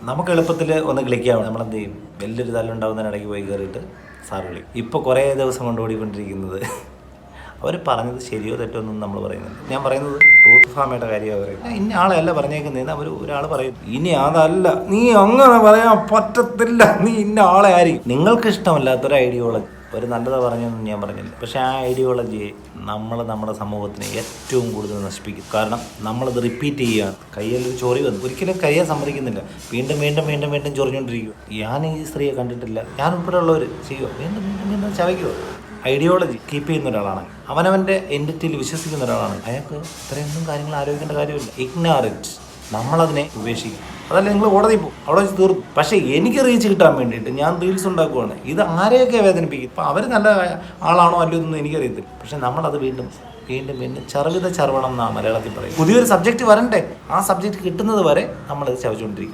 നമുക്ക് എളുപ്പത്തിൽ ഒന്ന് ക്ലിക്കാവും. നമ്മളെന്ത് ചെയ്യും? വലിയൊരു തല്ലുണ്ടാകുന്നതിനിടയ്ക്ക് പോയി കയറിയിട്ട് സാറ് വിളി. ഇപ്പോൾ കുറേ ദിവസം കൊണ്ട് ഓടിക്കൊണ്ടിരിക്കുന്നത് അവർ പറഞ്ഞത് ശരിയോ തെറ്റോ ഒന്നും നമ്മൾ പറയുന്നില്ല. ഞാൻ പറയുന്നത് ട്രൂത്ത് ഫാമയുടെ കാര്യമാണ് പറയുന്നത്. ഇന്ന ആളെയല്ല പറഞ്ഞേക്കുന്നതെന്ന് ഒരാൾ പറയും. ഇനി അതല്ല, നീ അങ്ങനെ പറയാൻ പറ്റത്തില്ല, നീ ഇന്ന ആളെ ആയിരിക്കും. നിങ്ങൾക്ക് ഇഷ്ടമല്ലാത്തൊരു ഐഡിയോളജി ഒരു നല്ലത് പറഞ്ഞൊന്നും ഞാൻ പറഞ്ഞില്ല. പക്ഷേ ആ ഐഡിയോളജിയെ നമ്മുടെ സമൂഹത്തിനെ ഏറ്റവും കൂടുതൽ നശിപ്പിക്കും. കാരണം നമ്മളത് റിപ്പീറ്റ് ചെയ്യുകയാണ്. കയ്യിലൊരു ചൊറി വന്നു, ഒരിക്കലും കയ്യെ സമ്മതിക്കുന്നില്ല, വീണ്ടും വീണ്ടും വീണ്ടും വീണ്ടും ചൊറിഞ്ഞുകൊണ്ടിരിക്കും. ഞാൻ ഈ സ്ത്രീയെ കണ്ടിട്ടില്ല, ഞാൻ ഉൾപ്പെടെയുള്ളവർ ചെയ്യുക, വീണ്ടും വീണ്ടും വീണ്ടും ചവയ്ക്കുക. ഐഡിയോളജി കീപ്പ് ചെയ്യുന്ന ഒരാളാണ്, അവനവൻ്റെ എൻറ്റിറ്റിയിൽ വിശ്വസിക്കുന്ന ഒരാളാണ്, അയാൾക്ക് ഇത്രയൊന്നും കാര്യങ്ങൾ ആലോചിക്കേണ്ട കാര്യമില്ല. ഇഗ്നോറൻറ്റ്, നമ്മളതിനെ ഉപേക്ഷിക്കും. അതല്ല, നിങ്ങൾ കോടതി പോകും, അവിടെ വെച്ച് തീർന്നു. പക്ഷേ എനിക്ക് റീച്ച് കിട്ടാൻ വേണ്ടിയിട്ട് ഞാൻ റീൽസ് ഉണ്ടാക്കുവാണ്. ഇത് ആരെയൊക്കെ വേദനിപ്പിക്കും? ഇപ്പം അവർ നല്ല ആളാണോ അല്ലയോ എന്നൊന്നും എനിക്കറിയത്തില്ല. പക്ഷേ നമ്മളത് വീണ്ടും വീണ്ടും വീണ്ടും ചർവിത ചർവണം എന്നാണ് മലയാളത്തിൽ പറയും. പുതിയൊരു സബ്ജക്റ്റ് വരണ്ടേ, ആ സബ്ജക്റ്റ് കിട്ടുന്നത് വരെ നമ്മളിത് ചവച്ചുകൊണ്ടിരിക്കും.